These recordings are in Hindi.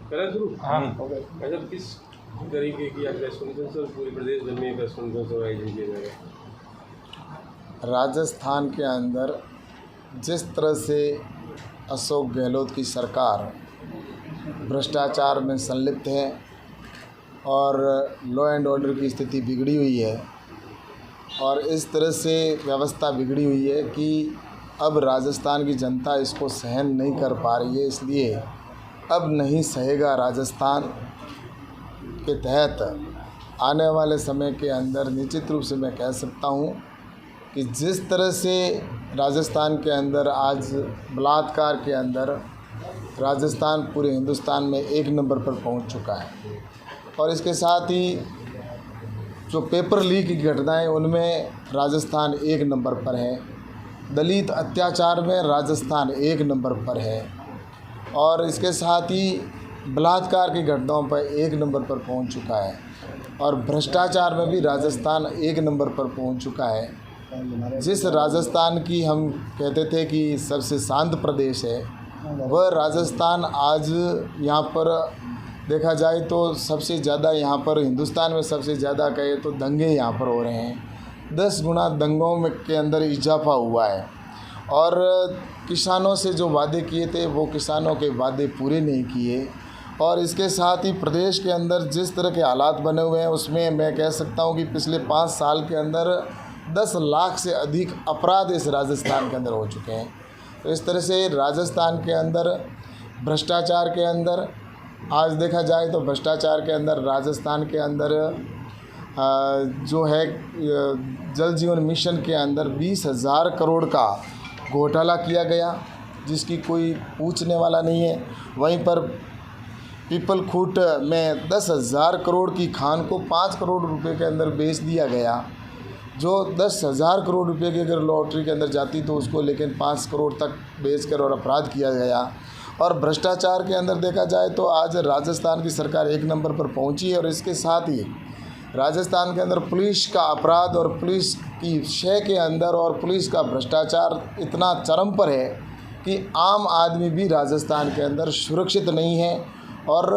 करें शुरू? हाँ। अच्छा, किस तरीके की प्रेस कॉन्फ्रेंस और पूरे प्रदेश भर में प्रेस कॉन्फ्रेंस और आयोजन किया जाएगा? राजस्थान के अंदर जिस तरह से अशोक गहलोत की सरकार भ्रष्टाचार में संलिप्त है और लॉ एंड ऑर्डर की स्थिति बिगड़ी हुई है और इस तरह से व्यवस्था बिगड़ी हुई है कि अब राजस्थान की जनता इसको सहन नहीं कर पा रही है। इसलिए अब नहीं सहेगा राजस्थान के तहत आने वाले समय के अंदर निश्चित रूप से मैं कह सकता हूँ कि जिस तरह से राजस्थान के अंदर आज बलात्कार के अंदर राजस्थान पूरे हिंदुस्तान में 1 नंबर पर पहुंच चुका है और इसके साथ ही जो पेपर लीक की घटनाएं उनमें राजस्थान 1 नंबर पर है, दलित अत्याचार में राजस्थान 1 नंबर पर है और इसके साथ ही बलात्कार की घटनाओं पर 1 नंबर पर पहुंच चुका है और भ्रष्टाचार में भी राजस्थान 1 नंबर पर पहुंच चुका है। जिस राजस्थान की हम कहते थे कि सबसे शांत प्रदेश है, वह राजस्थान आज यहाँ पर देखा जाए तो सबसे ज़्यादा यहाँ पर हिंदुस्तान में सबसे ज़्यादा कहे तो दंगे यहाँ पर हो रहे हैं। 10 गुना दंगों में के अंदर इजाफा हुआ है और किसानों से जो वादे किए थे वो किसानों के वादे पूरे नहीं किए और इसके साथ ही प्रदेश के अंदर जिस तरह के हालात बने हुए हैं उसमें मैं कह सकता हूँ कि पिछले 5 साल के अंदर 10 लाख से अधिक अपराध इस राजस्थान के अंदर हो चुके हैं। तो इस तरह से राजस्थान के अंदर भ्रष्टाचार के अंदर आज देखा जाए तो भ्रष्टाचार के अंदर राजस्थान के अंदर जो है जल जीवन मिशन के अंदर 20,000 करोड़ का घोटाला किया गया जिसकी कोई पूछने वाला नहीं है। वहीं पर पीपल खूट में 10,000 करोड़ की खान को 5 करोड़ रुपए के अंदर बेच दिया गया, जो 10,000 करोड़ रुपए की अगर लॉटरी के अंदर जाती तो उसको लेकिन 5 करोड़ तक बेचकर और अपराध किया गया। और भ्रष्टाचार के अंदर देखा जाए तो आज राजस्थान की सरकार 1 नंबर पर पहुंची है और इसके साथ ही राजस्थान के अंदर पुलिस का अपराध और पुलिस की शय के अंदर और पुलिस का भ्रष्टाचार इतना चरम पर है कि आम आदमी भी राजस्थान के अंदर सुरक्षित नहीं है। और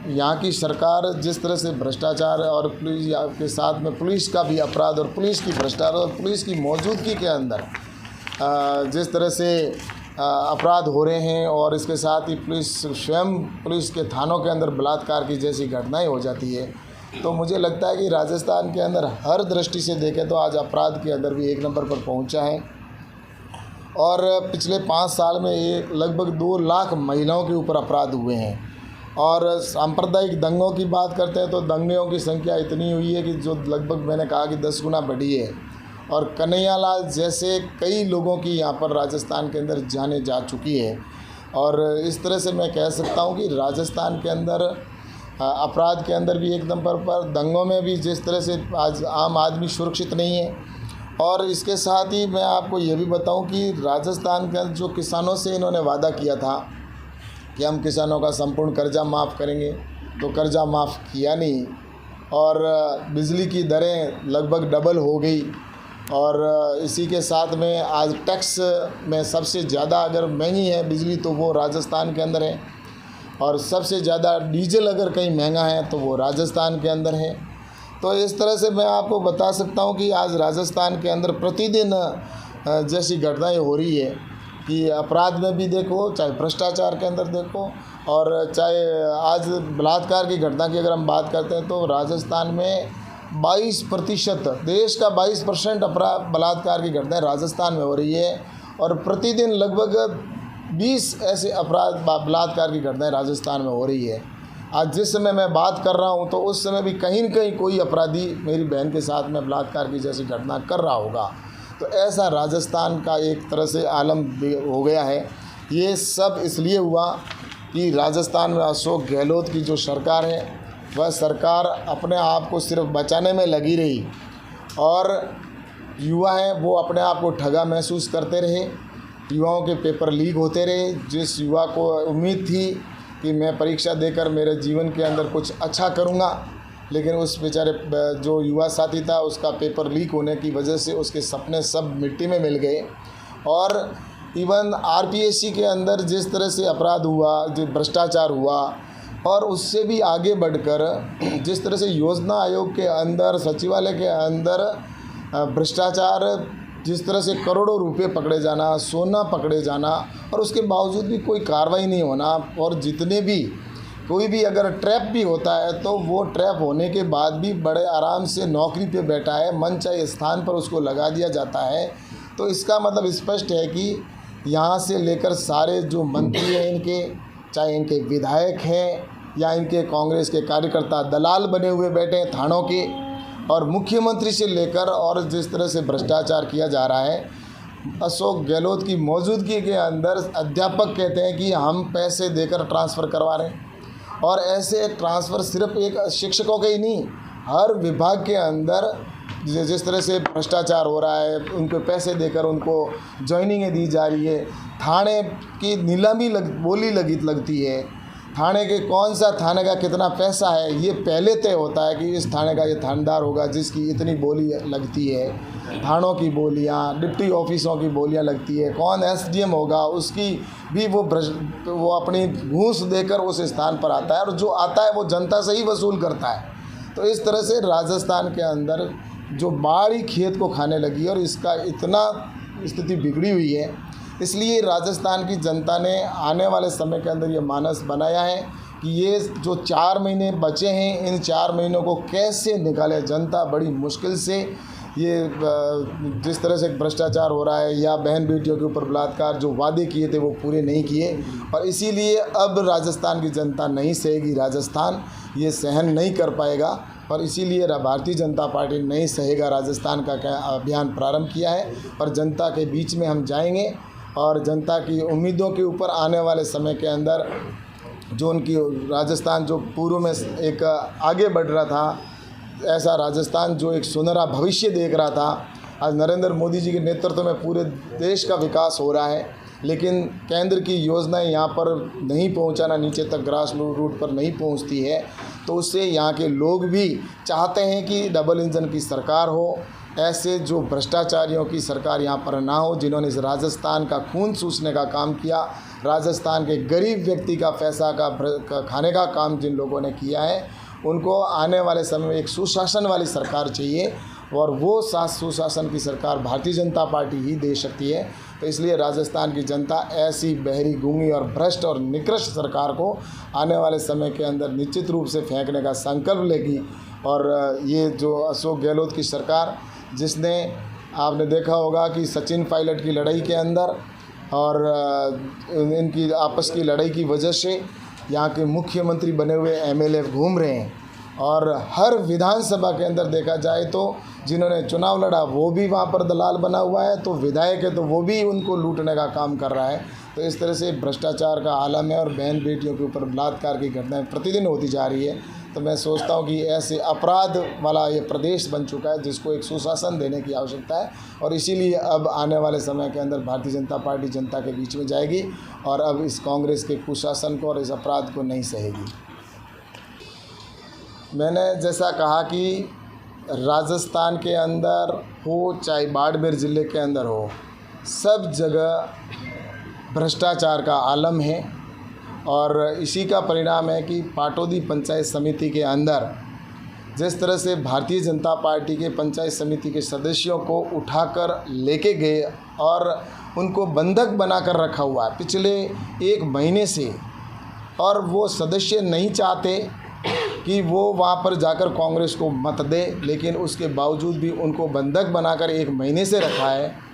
यहाँ की सरकार जिस तरह से भ्रष्टाचार और पुलिस के साथ में पुलिस का भी अपराध और पुलिस की भ्रष्टाचार और पुलिस की मौजूदगी के अंदर जिस तरह से अपराध हो रहे हैं और इसके साथ ही पुलिस स्वयं पुलिस के थानों के अंदर बलात्कार की जैसी घटनाएं हो जाती है, तो मुझे लगता है कि राजस्थान के अंदर हर दृष्टि से देखें तो आज अपराध के अंदर भी 1 नंबर पर पहुंचा है। और पिछले 5 साल में लगभग 2 लाख महिलाओं के ऊपर अपराध हुए हैं। और सांप्रदायिक दंगों की बात करते हैं तो दंगों की संख्या इतनी हुई है कि जो लगभग मैंने कहा कि 10 गुना बढ़ी है और कन्हैयालाल जैसे कई लोगों की यहाँ पर राजस्थान के अंदर जाने जा चुकी है। और इस तरह से मैं कह सकता हूँ कि राजस्थान के अंदर अपराध के अंदर भी 1 नंबर पर, दंगों में भी जिस तरह से आज आम आदमी सुरक्षित नहीं है। और इसके साथ ही मैं आपको ये भी बताऊं कि राजस्थान के जो किसानों से इन्होंने वादा किया था कि हम किसानों का संपूर्ण कर्जा माफ़ करेंगे, तो कर्जा माफ़ किया नहीं और बिजली की दरें लगभग डबल हो गई। और इसी के साथ में आज टैक्स में सबसे ज़्यादा अगर महंगी है बिजली तो वो राजस्थान के अंदर है और सबसे ज़्यादा डीजल अगर कहीं महंगा है तो वो राजस्थान के अंदर है। तो इस तरह से मैं आपको बता सकता हूँ कि आज राजस्थान के अंदर प्रतिदिन जैसी घटनाएं हो रही है कि अपराध में भी देखो, चाहे भ्रष्टाचार के अंदर देखो और चाहे आज बलात्कार की घटना की अगर हम बात करते हैं तो राजस्थान में 22%, देश का 22% अपराध बलात्कार की घटनाएं राजस्थान में हो रही है और प्रतिदिन लगभग 20 ऐसे अपराध बलात्कार की घटनाएं राजस्थान में हो रही है। आज जिस समय मैं बात कर रहा हूं तो उस समय भी कहीं न कहीं कोई अपराधी मेरी बहन के साथ में बलात्कार की जैसी घटना कर रहा होगा। तो ऐसा राजस्थान का एक तरह से आलम हो गया है। ये सब इसलिए हुआ कि राजस्थान में अशोक गहलोत की जो सरकार है वह सरकार अपने आप को सिर्फ बचाने में लगी रही और युवा हैं वो अपने आप को ठगा महसूस करते रहे। युवाओं के पेपर लीक होते रहे। जिस युवा को उम्मीद थी कि मैं परीक्षा देकर मेरे जीवन के अंदर कुछ अच्छा करूंगा, लेकिन उस बेचारे जो युवा साथी था उसका पेपर लीक होने की वजह से उसके सपने सब मिट्टी में मिल गए। और इवन आरपीएससी के अंदर जिस तरह से अपराध हुआ, जो भ्रष्टाचार हुआ, और उससे भी आगे बढ़कर जिस तरह से योजना आयोग के अंदर, सचिवालय के अंदर भ्रष्टाचार, जिस तरह से करोड़ों रुपए पकड़े जाना, सोना पकड़े जाना, और उसके बावजूद भी कोई कार्रवाई नहीं होना, और जितने भी कोई भी अगर ट्रैप भी होता है तो वो ट्रैप होने के बाद भी बड़े आराम से नौकरी पे बैठा है, मनचाहे स्थान पर उसको लगा दिया जाता है। तो इसका मतलब स्पष्ट है कि यहाँ से लेकर सारे जो मंत्री हैं इनके, चाहे इनके विधायक हैं या इनके कांग्रेस के कार्यकर्ता दलाल बने हुए बैठे हैं थानों के, और मुख्यमंत्री से लेकर और जिस तरह से भ्रष्टाचार किया जा रहा है, अशोक गहलोत की मौजूदगी के अंदर अध्यापक कहते हैं कि हम पैसे देकर ट्रांसफ़र करवा रहे हैं, और ऐसे ट्रांसफ़र सिर्फ एक शिक्षकों के ही नहीं, हर विभाग के अंदर जिस तरह से भ्रष्टाचार हो रहा है, उनको पैसे देकर उनको ज्वाइनिंगें दी जा रही है। थाने की नीलामी बोली लगती है, थाने के कौन सा थाने का कितना पैसा है ये पहले तय होता है कि इस थाने का ये थानेदार होगा जिसकी इतनी बोली लगती है। थानों की बोलियां, डिप्टी ऑफिसों की बोलियां लगती है, कौन एसडीएम होगा उसकी भी वो अपनी घूस देकर उस स्थान पर आता है, और जो आता है वो जनता से ही वसूल करता है। तो इस तरह से राजस्थान के अंदर जो बाढ़ी खेत को खाने लगी है और इसका इतना स्थिति बिगड़ी हुई है, इसलिए राजस्थान की जनता ने आने वाले समय के अंदर ये मानस बनाया है कि ये जो 4 महीने बचे हैं, इन 4 महीनों को कैसे निकाले। जनता बड़ी मुश्किल से ये जिस तरह से भ्रष्टाचार हो रहा है या बहन बेटियों के ऊपर बलात्कार, जो वादे किए थे वो पूरे नहीं किए, और इसीलिए अब राजस्थान की जनता नहीं सहेगी, राजस्थान ये सहन नहीं कर पाएगा, और इसीलिए भारतीय जनता पार्टी नहीं सहेगा राजस्थान का अभियान प्रारंभ किया है। और जनता के बीच में हम जाएंगे और जनता की उम्मीदों के ऊपर आने वाले समय के अंदर जो उनकी राजस्थान जो पूर्व में एक आगे बढ़ रहा था, ऐसा राजस्थान जो एक सुनहरा भविष्य देख रहा था, आज नरेंद्र मोदी जी के नेतृत्व में पूरे देश का विकास हो रहा है, लेकिन केंद्र की योजनाएं यहाँ पर नहीं पहुँचाना, नीचे तक ग्रास रूट पर नहीं पहुँचती है, तो उससे यहाँ के लोग भी चाहते हैं कि डबल इंजन की सरकार हो, ऐसे जो भ्रष्टाचारियों की सरकार यहाँ पर ना हो, जिन्होंने इस राजस्थान का खून चूसने का काम किया, राजस्थान के गरीब व्यक्ति का पैसा का खाने का काम जिन लोगों ने किया है, उनको आने वाले समय में एक सुशासन वाली सरकार चाहिए, और वो सुशासन की सरकार भारतीय जनता पार्टी ही दे सकती है। तो इसलिए राजस्थान की जनता ऐसी बहरी, गूंगी और भ्रष्ट और निकृष्ट सरकार को आने वाले समय के अंदर निश्चित रूप से फेंकने का संकल्प लेगी। और ये जो अशोक गहलोत की सरकार, जिसने आपने देखा होगा कि सचिन पायलट की लड़ाई के अंदर और इनकी आपस की लड़ाई की वजह से यहाँ के मुख्यमंत्री बने हुए एमएलए घूम रहे हैं, और हर विधानसभा के अंदर देखा जाए तो जिन्होंने चुनाव लड़ा वो भी वहाँ पर दलाल बना हुआ है, तो विधायक है तो वो भी उनको लूटने का काम कर रहा है। तो इस तरह से भ्रष्टाचार का आलम है, और बहन बेटियों के ऊपर बलात्कार की घटनाएं प्रतिदिन होती जा रही है। तो मैं सोचता हूँ कि ऐसे अपराध वाला ये प्रदेश बन चुका है जिसको एक सुशासन देने की आवश्यकता है, और इसीलिए अब आने वाले समय के अंदर भारतीय जनता पार्टी जनता के बीच में जाएगी और अब इस कांग्रेस के कुशासन को और इस अपराध को नहीं सहेगी। मैंने जैसा कहा कि राजस्थान के अंदर हो चाहे बाड़मेर ज़िले के अंदर हो, सब जगह भ्रष्टाचार का आलम है, और इसी का परिणाम है कि पाटौदी पंचायत समिति के अंदर जिस तरह से भारतीय जनता पार्टी के पंचायत समिति के सदस्यों को उठाकर लेके गए और उनको बंधक बनाकर रखा हुआ है पिछले 1 महीने से, और वो सदस्य नहीं चाहते कि वो वहाँ पर जाकर कांग्रेस को मत दे, लेकिन उसके बावजूद भी उनको बंधक बनाकर 1 महीने से रखा है।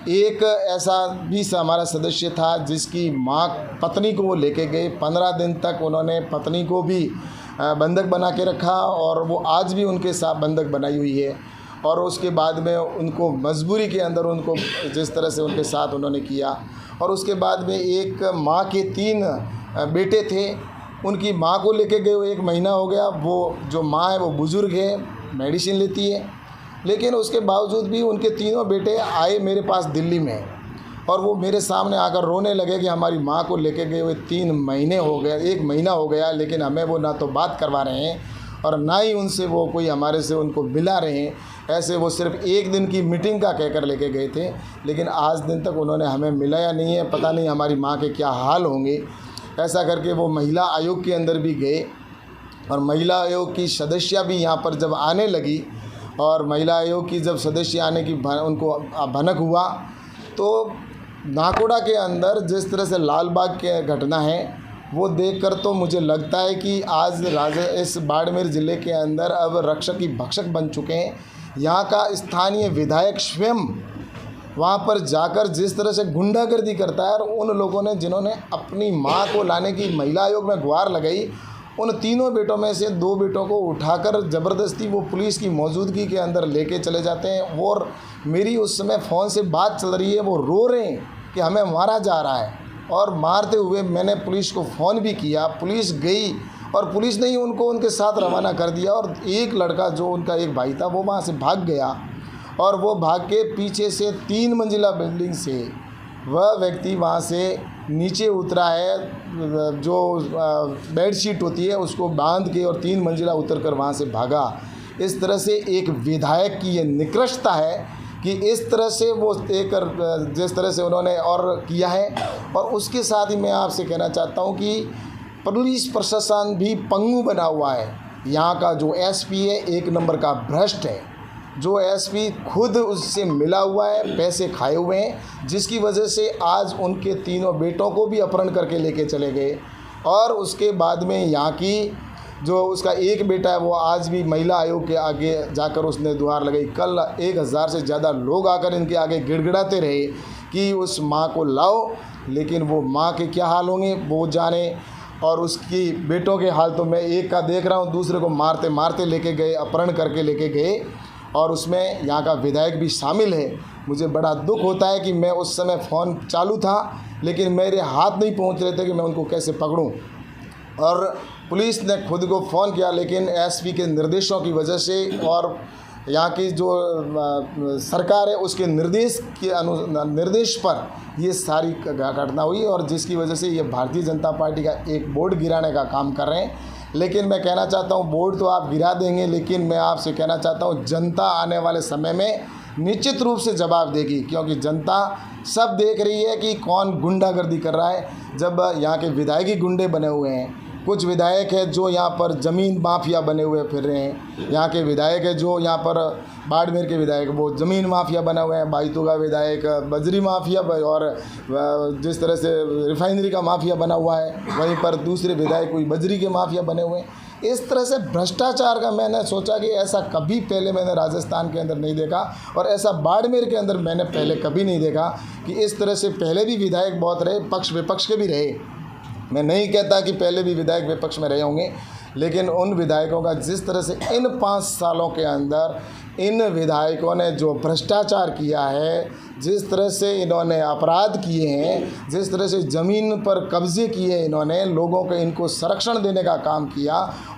एक ऐसा भी हमारा सदस्य था जिसकी पत्नी को वो लेके गए, 15 दिन तक उन्होंने पत्नी को भी बंधक बना के रखा, और वो आज भी उनके साथ बंधक बनाई हुई है। और उसके बाद में उनको मजबूरी के अंदर उनको जिस तरह से उनके साथ उन्होंने किया, और उसके बाद में एक माँ के 3 बेटे थे, उनकी माँ को लेके गए 1 महीना हो गया। वो जो माँ है वो बुज़ुर्ग है, मेडिसिन लेती है, लेकिन उसके बावजूद भी उनके 3 बेटे आए मेरे पास दिल्ली में, और वो मेरे सामने आकर रोने लगे कि हमारी माँ को लेके गए हुए 3 महीने हो गए, 1 महीना हो गया, लेकिन हमें वो ना तो बात करवा रहे हैं और ना ही उनसे वो कोई हमारे से उनको मिला रहे हैं। ऐसे वो सिर्फ 1 दिन की मीटिंग का कहकर लेके गए थे, लेकिन आज दिन तक उन्होंने हमें मिलाया नहीं है। पता नहीं हमारी माँ के क्या हाल होंगे। ऐसा करके वो महिला आयोग के अंदर भी गए और महिला आयोग की सदस्य भी यहाँ पर जब आने लगी और महिला आयोग की जब सदस्य आने की उनको भनक हुआ तो नाकोड़ा के अंदर जिस तरह से लाल बाग की घटना है वो देखकर तो मुझे लगता है कि आज इस बाड़मेर ज़िले के अंदर अब रक्षक ही भक्षक बन चुके हैं। यहाँ का स्थानीय विधायक स्वयं वहाँ पर जाकर जिस तरह से गुंडागर्दी करता है और उन लोगों ने जिन्होंने अपनी माँ को लाने की महिला आयोग में गुहार लगाई, उन तीनों बेटों में से 2 बेटों को उठाकर ज़बरदस्ती वो पुलिस की मौजूदगी के अंदर लेके चले जाते हैं। और मेरी उस समय फ़ोन से बात चल रही है, वो रो रहे हैं कि हमें मारा जा रहा है। और मारते हुए मैंने पुलिस को फ़ोन भी किया, पुलिस गई और पुलिस ने ही उनको उनके साथ रवाना कर दिया। और एक लड़का जो उनका एक भाई था वो वहाँ से भाग गया और वो भाग के पीछे से 3 मंजिला बिल्डिंग से वह व्यक्ति वहाँ से नीचे उतरा है, जो बेडशीट होती है उसको बांध के और 3 मंजिला उतर कर वहाँ से भागा। इस तरह से एक विधायक की ये निकृष्टता है कि इस तरह से वो जिस तरह से उन्होंने और किया है। और उसके साथ ही मैं आपसे कहना चाहता हूँ कि पुलिस प्रशासन भी पंगु बना हुआ है। यहाँ का जो एसपी है 1 नंबर का भ्रष्ट है। जो एसपी खुद उससे मिला हुआ है, पैसे खाए हुए हैं, जिसकी वजह से आज उनके तीनों बेटों को भी अपहरण करके लेके चले गए। और उसके बाद में यहाँ की जो उसका एक बेटा है वो आज भी महिला आयोग के आगे जाकर उसने दुहार लगाई। कल 1000 से ज़्यादा लोग आकर इनके आगे गिड़गिड़ाते रहे कि उस माँ को लाओ, लेकिन वो माँ के क्या हाल होंगे वो जाने। और उसकी बेटों के हाल तो मैं एक का देख रहा हूँ, दूसरे को मारते मारते लेके गए, अपहरण करके लेके गए। और उसमें यहाँ का विधायक भी शामिल है। मुझे बड़ा दुख होता है कि मैं उस समय फ़ोन चालू था लेकिन मेरे हाथ नहीं पहुँच रहे थे कि मैं उनको कैसे पकड़ूँ। और पुलिस ने खुद को फ़ोन किया लेकिन एसपी के निर्देशों की वजह से और यहाँ की जो सरकार है उसके निर्देश पर ये सारी घटना हुई और जिसकी वजह से ये भारतीय जनता पार्टी का एक बोर्ड गिराने का काम कर रहे हैं। लेकिन मैं कहना चाहता हूँ बोर्ड तो आप गिरा देंगे, लेकिन मैं आपसे कहना चाहता हूँ जनता आने वाले समय में निश्चित रूप से जवाब देगी, क्योंकि जनता सब देख रही है कि कौन गुंडागर्दी कर रहा है। जब यहाँ के विधायक ही गुंडे बने हुए हैं, कुछ विधायक है जो यहाँ पर ज़मीन माफिया बने हुए फिर रहे हैं। यहाँ के विधायक है जो यहाँ पर बाड़मेर के विधायक वो ज़मीन माफिया बने हुए हैं, बाइतू का विधायक बजरी माफिया और जिस तरह से रिफाइनरी का माफिया बना हुआ है, वहीं पर दूसरे विधायक कोई बजरी के माफिया बने हुए हैं। इस तरह से भ्रष्टाचार का मैंने सोचा कि ऐसा कभी पहले मैंने राजस्थान के अंदर नहीं देखा और ऐसा बाड़मेर के अंदर मैंने पहले कभी नहीं देखा कि इस तरह से पहले भी विधायक बहुत रहे, पक्ष विपक्ष के भी रहे। मैं नहीं कहता कि पहले भी विधायक विपक्ष में रहे होंगे, लेकिन उन विधायकों का जिस तरह से इन 5 सालों के अंदर इन विधायकों ने जो भ्रष्टाचार किया है, जिस तरह से इन्होंने अपराध किए हैं, जिस तरह से ज़मीन पर कब्जे किए इन्होंने, लोगों को इनको संरक्षण देने का काम किया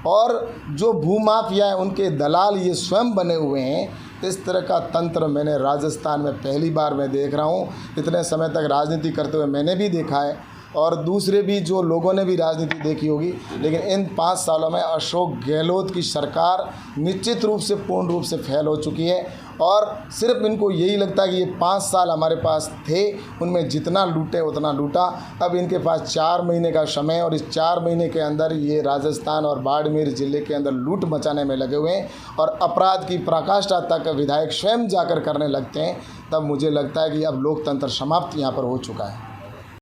और जो भूमाफिया है उनके दलाल ये स्वयं बने हुए हैं। इस तरह का तंत्र मैंने राजस्थान में पहली बार मैं देख रहा हूँ। इतने समय तक राजनीति करते हुए मैंने भी देखा है और दूसरे भी जो लोगों ने भी राजनीति देखी होगी, लेकिन इन 5 सालों में अशोक गहलोत की सरकार निश्चित रूप से पूर्ण रूप से फेल हो चुकी है। और सिर्फ इनको यही लगता है कि ये 5 साल हमारे पास थे, उनमें जितना लूटे उतना लूटा। अब इनके पास 4 महीने का समय और इस 4 महीने के अंदर ये राजस्थान और बाड़मेर ज़िले के अंदर लूट मचाने में लगे हुए हैं और अपराध की पराकाष्ठा तक विधायक स्वयं जाकर करने लगते हैं। तब मुझे लगता है कि अब लोकतंत्र समाप्त यहाँ पर हो चुका है।